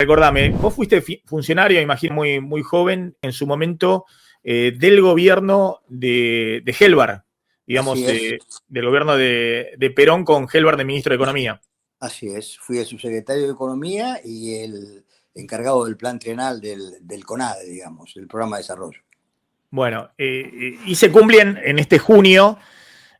Recordame, vos fuiste funcionario, imagino, muy joven en su momento, del gobierno de Helbar, digamos, Así es, del gobierno de Perón con Helbar de ministro de Economía. así es. Fui el subsecretario de Economía y el encargado del plan trienal del CONADE, digamos, del programa de desarrollo. Bueno, y se cumplen en este junio,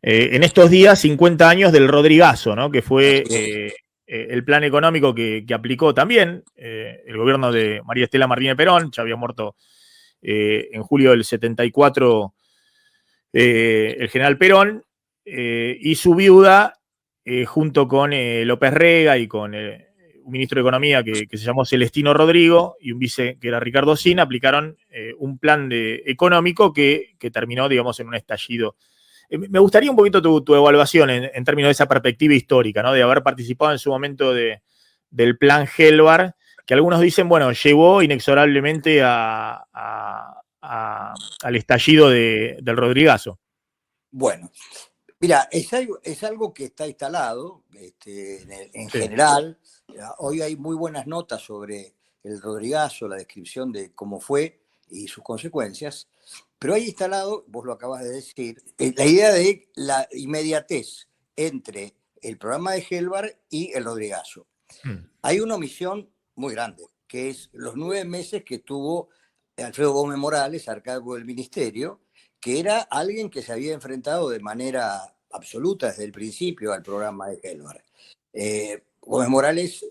en estos días, 50 años del Rodrigazo, ¿no? Que fue el plan económico que aplicó también el gobierno de María Estela Martínez Perón, ya había muerto en julio del 74 el general Perón, y su viuda, junto con López Rega y con un ministro de Economía que se llamó Celestino Rodrigo y un vice que era Ricardo Sin, aplicaron un plan económico que terminó, digamos, en un estallido. Me gustaría un poquito tu evaluación en términos de esa perspectiva histórica, ¿no? De haber participado en su momento del plan Helbar, que algunos dicen, bueno, llevó inexorablemente al estallido del Rodrigazo. Bueno, mira, es algo que está instalado en Sí. general. Hoy hay muy buenas notas sobre el Rodrigazo, la descripción de cómo fue y sus consecuencias, pero hay instalado, vos lo acabas de decir, la idea de la inmediatez entre el programa de Helbar y el Rodrigazo. Hay una omisión muy grande, que es los 9 meses que tuvo Alfredo Gómez Morales a cargo del ministerio, que era alguien que se había enfrentado de manera absoluta desde el principio al programa de Helbar. Gómez Morales,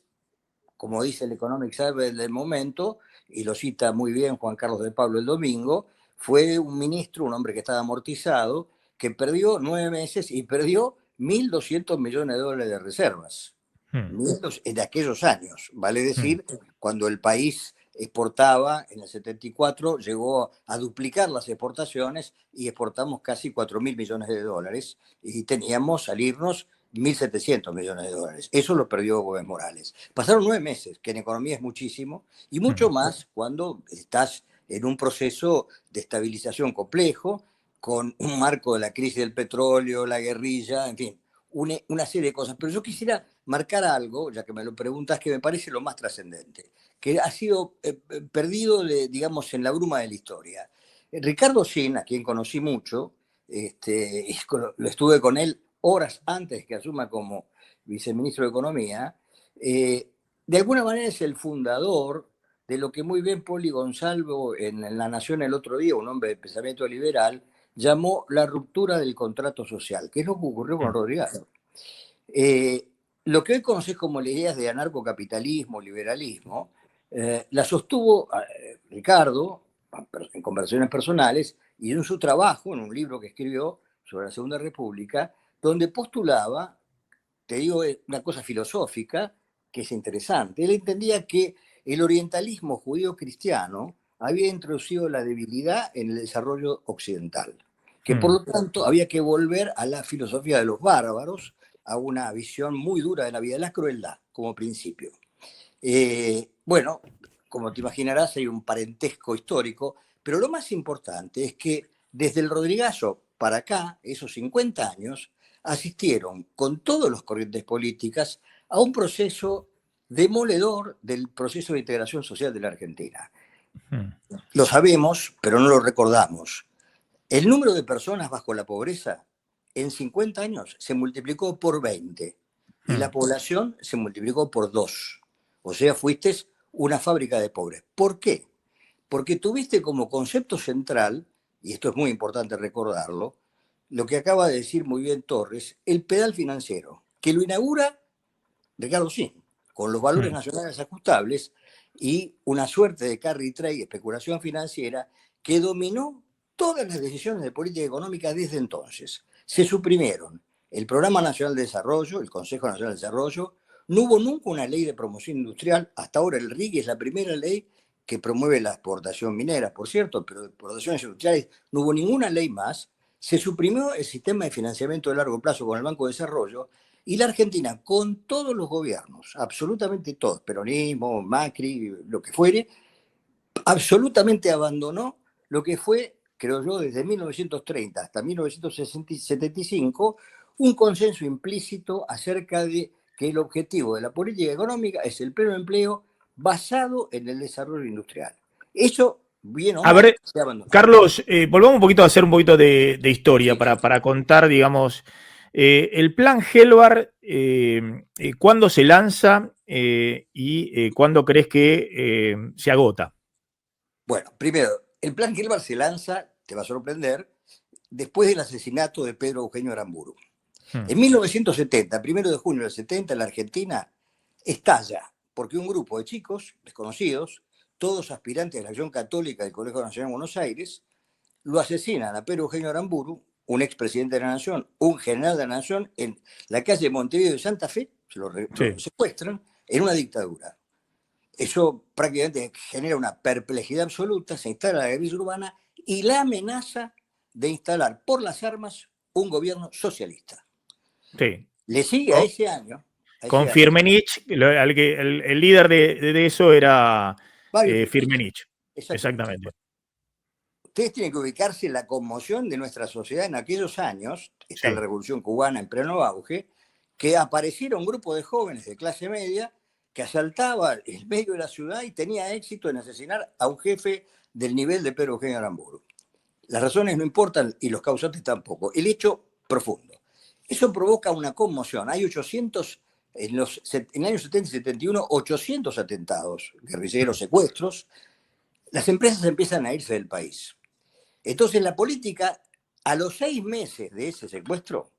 como dice el Economic Survey del momento, y lo cita muy bien Juan Carlos de Pablo el domingo, fue un ministro, un hombre que estaba amortizado, que perdió 9 meses y perdió 1.200 millones de dólares de reservas. En aquellos años, vale decir, cuando el país exportaba en el 74, llegó a duplicar las exportaciones y exportamos casi 4.000 millones de dólares y teníamos salirnos 1.700 millones de dólares. Eso lo perdió Gómez Morales. Pasaron 9 meses, que en economía es muchísimo, y mucho más cuando estás en un proceso de estabilización complejo, con un marco de la crisis del petróleo, la guerrilla, en fin, una serie de cosas. Pero yo quisiera marcar algo, ya que me lo preguntas, que me parece lo más trascendente, que ha sido perdido, digamos, en la bruma de la historia. Ricardo Sin, a quien conocí mucho, lo estuve con él horas antes que asuma como viceministro de Economía, de alguna manera es el fundador de lo que muy bien Poli Gonzalo en La Nación el otro día, un hombre de pensamiento liberal, llamó la ruptura del contrato social, que es lo que ocurrió con Rodríguez. Lo que hoy conoces como las ideas de anarcocapitalismo, liberalismo, la sostuvo Ricardo en conversaciones personales y en su trabajo, en un libro que escribió sobre la Segunda República, donde postulaba, te digo, una cosa filosófica que es interesante. Él entendía que el orientalismo judío-cristiano había introducido la debilidad en el desarrollo occidental, que por lo tanto había que volver a la filosofía de los bárbaros, a una visión muy dura de la vida, la crueldad como principio. Bueno, como te imaginarás, hay un parentesco histórico, pero lo más importante es que desde el Rodrigazo para acá, esos 50 años, asistieron con todas las corrientes políticas a un proceso demoledor del proceso de integración social de la Argentina. Lo sabemos, pero no lo recordamos. El número de personas bajo la pobreza en 50 años se multiplicó por 20 y la población se multiplicó por 2. O sea, fuiste una fábrica de pobres. ¿Por qué? Porque tuviste como concepto central, y esto es muy importante recordarlo, lo que acaba de decir muy bien Torres, el pedal financiero, que lo inaugura Ricardo Sin, con los valores nacionales ajustables y una suerte de carry trade, especulación financiera, que dominó todas las decisiones de política económica desde entonces. Se suprimieron el Programa Nacional de Desarrollo, el Consejo Nacional de Desarrollo, no hubo nunca una ley de promoción industrial, hasta ahora el RIG es la primera ley que promueve la exportación minera, por cierto, pero de exportaciones industriales no hubo ninguna ley más. Se suprimió el sistema de financiamiento de largo plazo con el Banco de Desarrollo y la Argentina, con todos los gobiernos, absolutamente todos, peronismo, Macri, lo que fuere, absolutamente abandonó lo que fue, creo yo, desde 1930 hasta 1975, un consenso implícito acerca de que el objetivo de la política económica es el pleno empleo basado en el desarrollo industrial. Eso, bien o A mal, ver, se ha abandonado. Carlos, volvamos un poquito a hacer un poquito de historia Sí. para contar, digamos, el plan Helvar, ¿cuándo se lanza y cuándo crees que se agota? Bueno, primero, el plan Gelbar se lanza, te va a sorprender, después del asesinato de Pedro Eugenio Aramburu. Hmm. En 1970, 1 de junio del 70, en la Argentina, estalla, porque un grupo de chicos desconocidos, todos aspirantes de la Acción Católica del Colegio Nacional de Buenos Aires, lo asesinan a Pedro Eugenio Aramburu, un expresidente de la Nación, un general de la Nación, en la calle Montevideo de Santa Fe, lo Sí, secuestran en una dictadura. Eso prácticamente genera una perplejidad absoluta, se instala la guerrilla urbana y la amenaza de instalar por las armas un gobierno socialista. sí. Le sigue a Con, ese año, con Firmenich, el líder de eso era Mario Firmenich. Firmenich, Exactamente. exactamente. Ustedes tienen que ubicarse en la conmoción de nuestra sociedad en aquellos años, está la Sí, Revolución Cubana en pleno auge, que apareciera un grupo de jóvenes de clase media que asaltaba el medio de la ciudad y tenía éxito en asesinar a un jefe del nivel de Pedro Eugenio Aramburu. Las razones no importan y los causantes tampoco. El hecho profundo. Eso provoca una conmoción. Hay 800, en el año 70 y 71, 800 atentados, guerrilleros, secuestros. Las empresas empiezan a irse del país. Entonces la política, a los 6 meses de ese secuestro,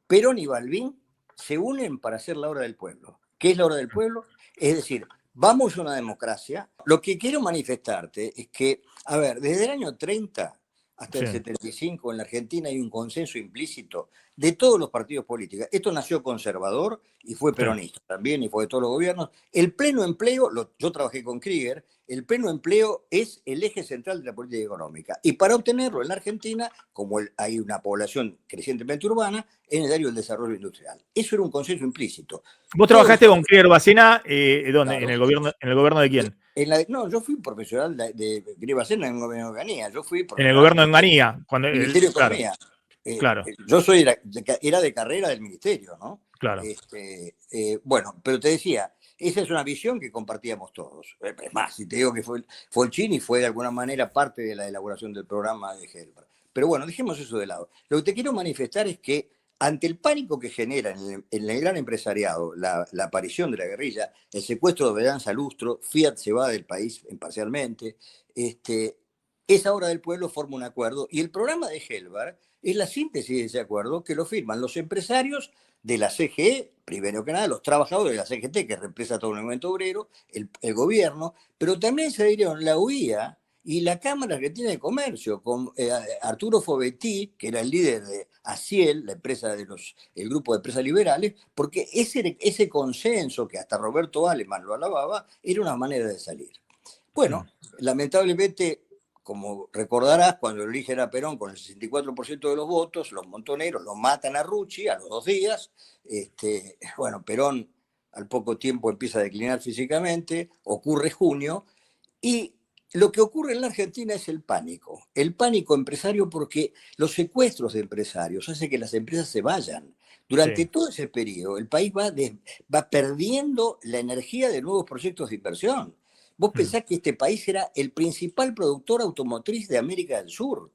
Perón y Balbín se unen para hacer la obra del pueblo. ¿Qué es la obra del pueblo? Es decir, vamos a una democracia. Lo que quiero manifestarte es que, a ver, desde el año 30 hasta sí. el 75 en la Argentina hay un consenso implícito de todos los partidos políticos. Esto nació conservador y fue Sí. peronista también y fue de todos los gobiernos. El pleno empleo, yo trabajé con Krieger, el pleno empleo es el eje central de la política económica. Y para obtenerlo en la Argentina, como hay una población crecientemente urbana, es necesario el desarrollo industrial. Eso era un consenso implícito. ¿Vos Todos los trabajaste con Clear Bacena? ¿Dónde? claro. En el gobierno de quién? No, yo fui profesional de Gribacena en gobierno de Ganía, yo fui En el profesional gobierno de del Onganía. Cuando Ministerio de claro, Economía. claro, Yo era de carrera del ministerio, ¿no? claro. Bueno, pero te decía, esa es una visión que compartíamos todos. Es más, si te digo que Folchini fue de alguna manera parte de la elaboración del programa de Helper. Pero bueno, dejemos eso de lado. Lo que te quiero manifestar es que ante el pánico que genera en el gran empresariado la aparición de la guerrilla, el secuestro de Bedanza Lustro, Fiat se va del país parcialmente, esa obra del pueblo forma un acuerdo y el programa de Helvar es la síntesis de ese acuerdo que lo firman los empresarios de la CGE, primero que nada, los trabajadores de la CGT, que representa todo el movimiento obrero, el gobierno, pero también se adhirieron la UIA y la Cámara Argentina de Comercio, con Arturo Fovetti, que era el líder de ACIEL, la empresa el grupo de empresas liberales, porque ese consenso que hasta Roberto Aleman lo alababa, era una manera de salir. Bueno, lamentablemente, como recordarás, cuando eligen a Perón con el 64% de los votos, los montoneros lo matan a Rucci a los 2 días. Bueno, Perón al poco tiempo empieza a declinar físicamente, ocurre junio, y lo que ocurre en la Argentina es el pánico empresario porque los secuestros de empresarios hacen que las empresas se vayan. Durante Sí. todo ese periodo, el país va perdiendo la energía de nuevos proyectos de inversión. Vos pensás que este país era el principal productor automotriz de América del Sur.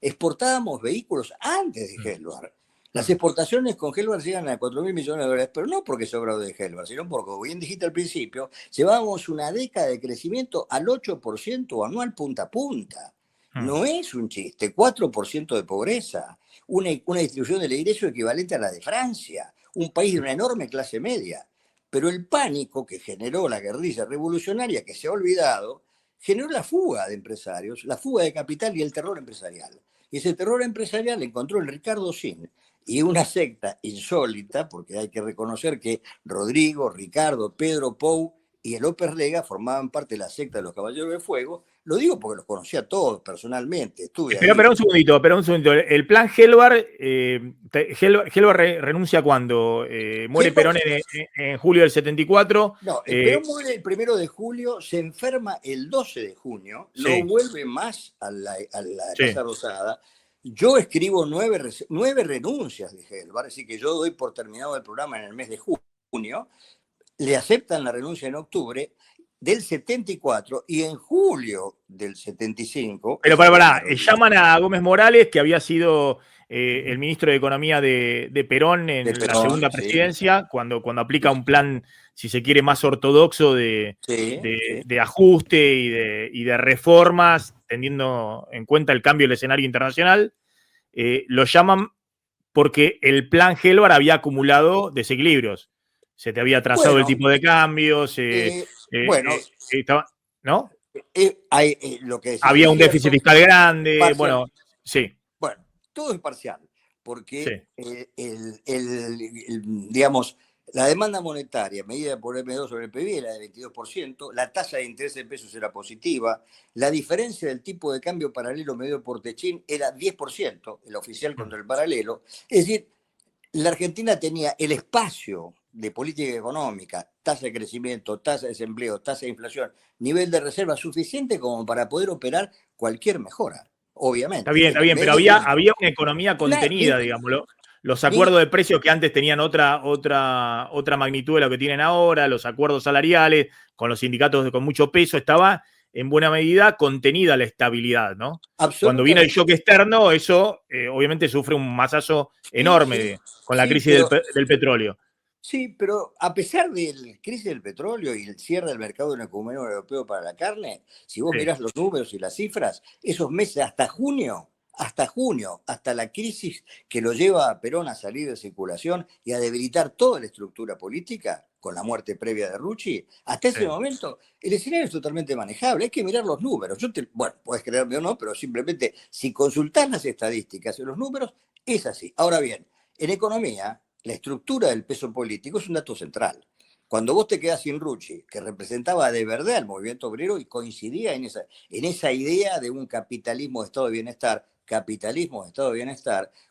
Exportábamos vehículos antes de Helvar. Las exportaciones con Helvar llegan a 4.000 millones de dólares, pero no porque sobró de Helvar, sino porque, como bien dijiste al principio, llevábamos una década de crecimiento al 8% anual punta a punta. No es un chiste, 4% de pobreza, una distribución del ingreso equivalente a la de Francia, un país de una enorme clase media. Pero el pánico que generó la guerrilla revolucionaria, que se ha olvidado, generó la fuga de empresarios, la fuga de capital y el terror empresarial. Y ese terror empresarial encontró en Ricardo Sin y una secta insólita, porque hay que reconocer que Rodrigo, Ricardo, Pedro Pou y el López Rega formaban parte de la secta de los Caballeros de Fuego. Lo digo porque los conocía todos personalmente, estuve ahí. Espera un segundito. El plan Helvar, Helvar renuncia cuando muere Helvar, Perón en julio del 74. no, el Perón muere el 1 de julio, se enferma el 12 de junio, no Sí, vuelve más a la sí. Casa Rosada. Yo escribo 9 renuncias de Helvar, así que yo doy por terminado el programa en el mes de junio. Le aceptan la renuncia en octubre. del 74 y en julio del 75. Pero pará, llaman a Gómez Morales, que había sido el ministro de Economía de Perón en De la Perón, segunda sí, presidencia, cuando aplica un plan, si se quiere, más ortodoxo sí, sí. de ajuste y de reformas, teniendo en cuenta el cambio del escenario internacional. Lo llaman porque el plan Gelbar había acumulado desequilibrios. Se te había trazado el Bueno, tipo de cambios, bueno, ¿no? lo que decís Había es un déficit cierto, fiscal grande, parcial. bueno, sí, Bueno, todo es parcial, sí, porque digamos, la demanda monetaria medida por M2 sobre el PIB era de 22%, la tasa de interés en pesos era positiva, la diferencia del tipo de cambio paralelo medido por Techín era 10%, el oficial contra el paralelo. Es decir, la Argentina tenía el espacio de política económica, tasa de crecimiento, tasa de desempleo, tasa de inflación, nivel de reserva suficiente como para poder operar cualquier mejora, obviamente. está bien, pero había una economía contenida, digamos. Los acuerdos de precios que antes tenían otra magnitud de lo que tienen ahora, los acuerdos salariales con los sindicatos con mucho peso, estaba en buena medida contenida la estabilidad, ¿no? Cuando viene el shock Absolutamente. externo, eso obviamente sufre un masazo Sí, sí, enorme con la sí, crisis del petróleo. sí, pero a pesar de la crisis del petróleo y el cierre del mercado único europeo para la carne, si vos Sí, mirás los números y las cifras, esos meses hasta la crisis que lo lleva a Perón a salir de circulación y a debilitar toda la estructura política, con la muerte previa de Rucci, hasta ese sí. momento el escenario es totalmente manejable. Hay que mirar los números. Bueno, puedes creerme o no, pero simplemente si consultás las estadísticas y los números, es así. Ahora bien, en economía, la estructura del peso político es un dato central. Cuando vos te quedás sin Rucci, que representaba de verdad el movimiento obrero y coincidía en esa idea de un capitalismo de estado de bienestar,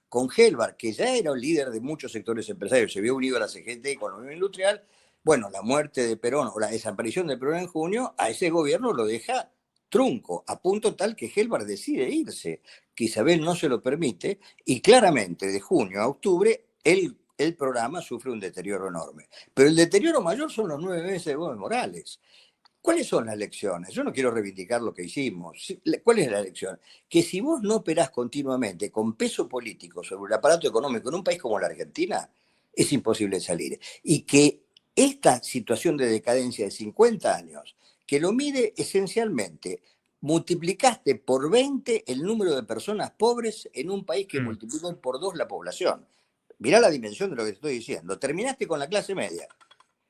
con Gelbar, que ya era un líder de muchos sectores empresarios, se vio unido a la CGT con la Unión Industrial, bueno, la muerte de Perón o la desaparición de Perón en junio, a ese gobierno lo deja trunco, a punto tal que Gelbar decide irse, que Isabel no se lo permite, y claramente de junio a octubre el programa sufre un deterioro enorme. Pero el deterioro mayor son los 9 meses de Gómez Morales. ¿Cuáles son las lecciones? Yo no quiero reivindicar lo que hicimos. ¿Cuál es la lección? Que si vos no operás continuamente con peso político sobre el aparato económico en un país como la Argentina, es imposible salir. Y que esta situación de decadencia de 50 años, que lo mide esencialmente, multiplicaste por 20 el número de personas pobres en un país que Mm. multiplicó por 2 la población. Mirá la dimensión de lo que te estoy diciendo. Terminaste con la clase media.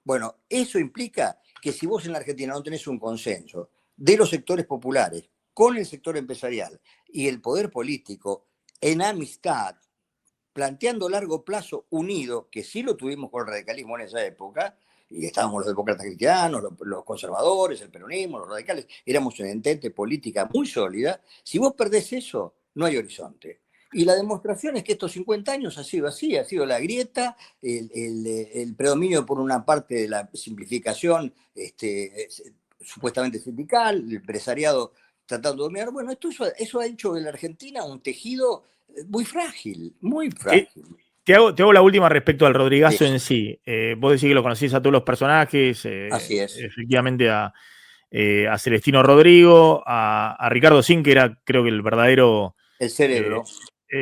Bueno, eso implica que si vos en la Argentina no tenés un consenso de los sectores populares con el sector empresarial y el poder político en amistad, planteando largo plazo unido, que sí lo tuvimos con el radicalismo en esa época, y estábamos los demócratas cristianos, los conservadores, el peronismo, los radicales, éramos una entente política muy sólida. Si vos perdés eso, no hay horizonte. Y la demostración es que estos 50 años ha sido así, ha sido la grieta, el predominio por una parte de la simplificación supuestamente sindical, el empresariado tratando de dominar. Bueno, eso ha hecho de la Argentina un tejido muy frágil, muy Eh, frágil. te hago la última respecto al Sí, Rodrigazo en sí. Vos decís que lo conocís a todos los personajes, así es. efectivamente a Celestino Rodrigo, a Ricardo Sin, que era creo que el verdadero El eh, cerebro,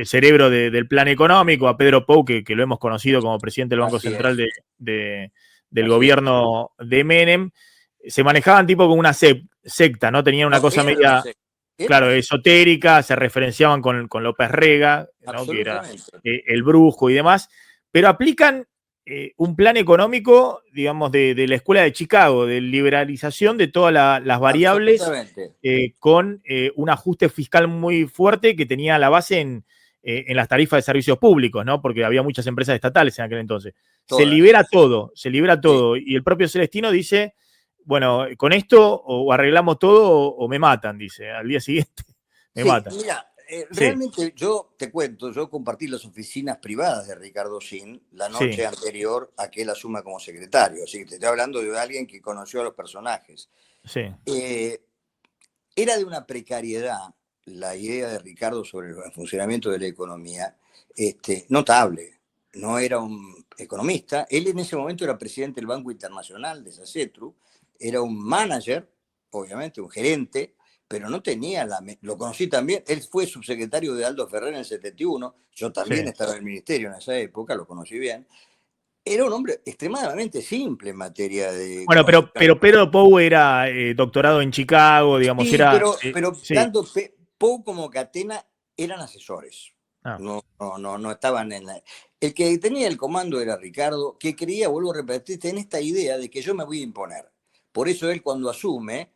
cerebro del plan económico, a Pedro Pou, que lo hemos conocido como presidente del Banco así Central es, del así es. gobierno de Menem. Se manejaban tipo como una secta, ¿no? Tenían una No, cosa era una media, secta, era claro, una secta, esotérica, se referenciaban con López Rega, ¿no? Que era absolutamente. el brujo y demás, pero aplican un plan económico, digamos, de la escuela de Chicago, de liberalización de todas las variables Absolutamente. con un ajuste fiscal muy fuerte que tenía la base en las tarifas de servicios públicos, ¿no? Porque había muchas empresas estatales en aquel entonces. Todas. Se libera Sí, todo. Y el propio Celestino dice, bueno, con esto o arreglamos todo o me matan, dice. Al día siguiente me sí, matan. mira, Sí, realmente yo te cuento, yo compartí las oficinas privadas de Ricardo Sin la sí, noche anterior a que él asuma como secretario. Así que te estoy hablando de alguien que conoció a los personajes. sí. Eh, Era de una precariedad la idea de Ricardo sobre el funcionamiento de la economía, notable. No era un economista. Él en ese momento era presidente del Banco Internacional de Sacetru, era un manager, obviamente, un gerente, pero no tenía lo conocí también, él fue subsecretario de Aldo Ferrer en el 71, yo también Sí. estaba en el ministerio en esa época, lo conocí bien. Era un hombre extremadamente simple en materia de Bueno, concepción. pero Pedro Pou era doctorado en Chicago, digamos, Sí, era. pero Sí. tanto Pou como Catena eran asesores. Ah. No estaban en la... El que tenía el comando era Ricardo, que creía, vuelvo a repetirte, en esta idea de que yo me voy a imponer. Por eso él cuando asume,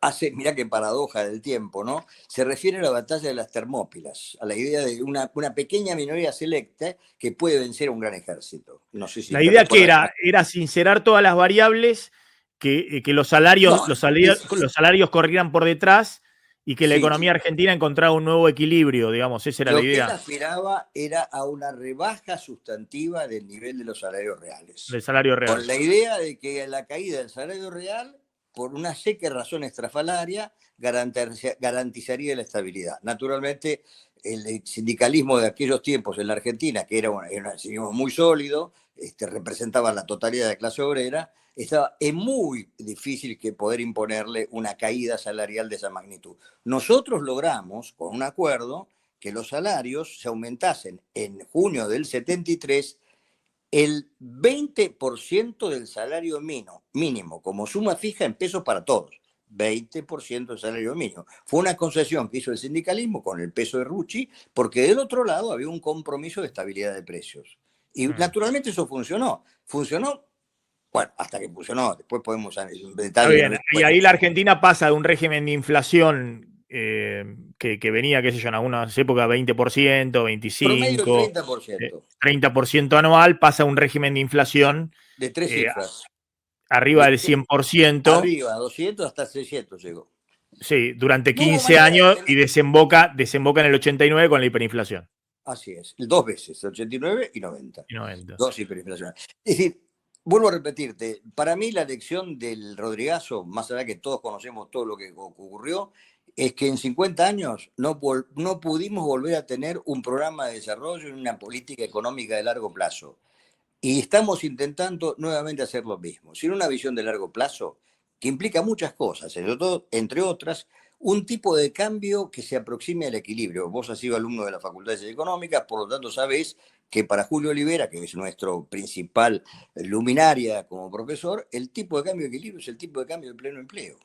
hace, mirá qué paradoja del tiempo, ¿no? Se refiere a la batalla de las Termópilas, a la idea de una pequeña minoría selecta que puede vencer a un gran ejército. No sé si La te idea que recuerdas. era sincerar todas las variables, que los No, salarios, los salarios corrieran por detrás y que la sí, economía argentina encontrara un nuevo equilibrio, digamos, esa era la lo que él idea aspiraba era a una rebaja sustantiva del nivel de los salarios reales, del salario con real. la idea de que la caída del salario real, por una seca razón estrafalaria, garantizaría la estabilidad. Naturalmente, el sindicalismo de aquellos tiempos en la Argentina, que era un sindicalismo muy sólido, representaba la totalidad de la clase obrera, es muy difícil que poder imponerle una caída salarial de esa magnitud. Nosotros logramos, con un acuerdo, que los salarios se aumentasen en junio del 73 el 20% del salario mínimo, como suma fija en pesos para todos. 20% del salario mínimo. Fue una concesión que hizo el sindicalismo con el peso de Rucci, porque del otro lado había un compromiso de estabilidad de precios. Y naturalmente eso funcionó. Funcionó, bueno, hasta que funcionó. Después podemos en Está detalle. bien, y ahí la Argentina pasa de un régimen de inflación que venía, qué sé yo, en algunas épocas 20%, Promedio 25%, 30%. 30% anual, pasa a un régimen de inflación De tres eh, cifras. arriba del 100%. Arriba, 200 hasta 600 llegó. Sí, durante Nueva 15 manera de años y tener. desemboca en el 89 con la hiperinflación. Así es, dos veces, 89 y 90. Y 90. Dos hiperinflaciones. Es decir, vuelvo a repetirte, para mí la lección del Rodrigazo, más allá que todos conocemos todo lo que ocurrió, es que en 50 años no pudimos volver a tener un programa de desarrollo y una política económica de largo plazo. Y estamos intentando nuevamente hacer lo mismo, sin una visión de largo plazo que implica muchas cosas, entre otras, un tipo de cambio que se aproxime al equilibrio. Vos has sido alumno de la Facultad de Ciencias Económicas, por lo tanto sabés que para Julio Olivera, que es nuestro principal luminaria como profesor, el tipo de cambio de equilibrio es el tipo de cambio de pleno empleo,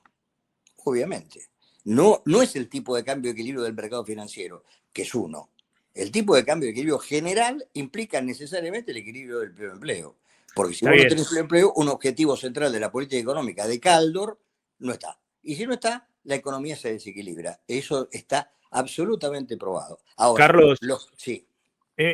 obviamente. No es el tipo de cambio de equilibrio del mercado financiero, que es uno. El tipo de cambio de equilibrio general implica necesariamente el equilibrio del pleno empleo. Porque si Está vos no bien. tenés pleno empleo, un objetivo central de la política económica de Caldor no está. Y si no está, la economía se desequilibra. Eso está absolutamente probado. Ahora, Carlos, sí.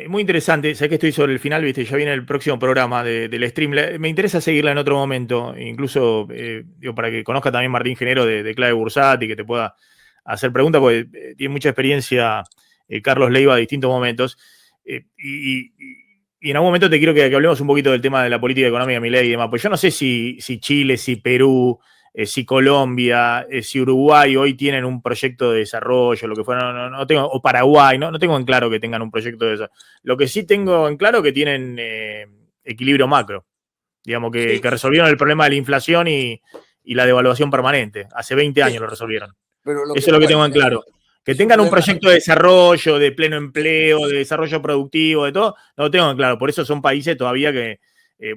muy interesante. Sé que estoy sobre el final, viste, ya viene el próximo programa del stream. Me interesa seguirla en otro momento, incluso digo, para que conozca también Martín Genero de Clave Bursati, que te pueda hacer preguntas, porque tiene mucha experiencia Carlos Leiva a distintos momentos. Y en algún momento te quiero que hablemos un poquito del tema de la política económica, Milei y demás. Pues yo no sé si Chile, si Perú, si Colombia, si Uruguay hoy tienen un proyecto de desarrollo, lo que fuera, no tengo, o Paraguay, no tengo en claro que tengan un proyecto de desarrollo. Lo que sí tengo en claro que tienen equilibrio macro, digamos, Sí, que resolvieron el problema de la inflación y la devaluación permanente. Hace 20 años sí, lo resolvieron. pero Eso es lo que bueno, tengo en claro. Que es un tengan un problema. proyecto de desarrollo, de pleno Sí, empleo, de desarrollo productivo, de todo, no lo tengo en claro. Por eso son países todavía que,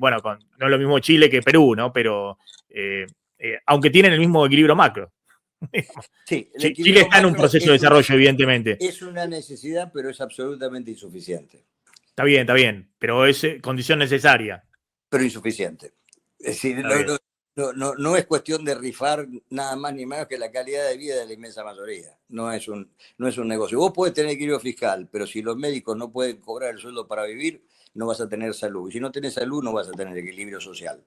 bueno, no es lo mismo Chile que Perú, ¿no? Pero aunque tienen el mismo equilibrio macro. sí, el Chile equilibrio está en un macro proceso de desarrollo, evidentemente. es una necesidad, pero es absolutamente insuficiente. Está bien, pero es condición necesaria. Pero insuficiente. Es decir, Está bien. no es cuestión de rifar nada más ni menos que la calidad de vida de la inmensa mayoría. No es un negocio. Vos podés tener equilibrio fiscal, pero si los médicos no pueden cobrar el sueldo para vivir, no vas a tener salud. Y si no tenés salud, no vas a tener equilibrio social.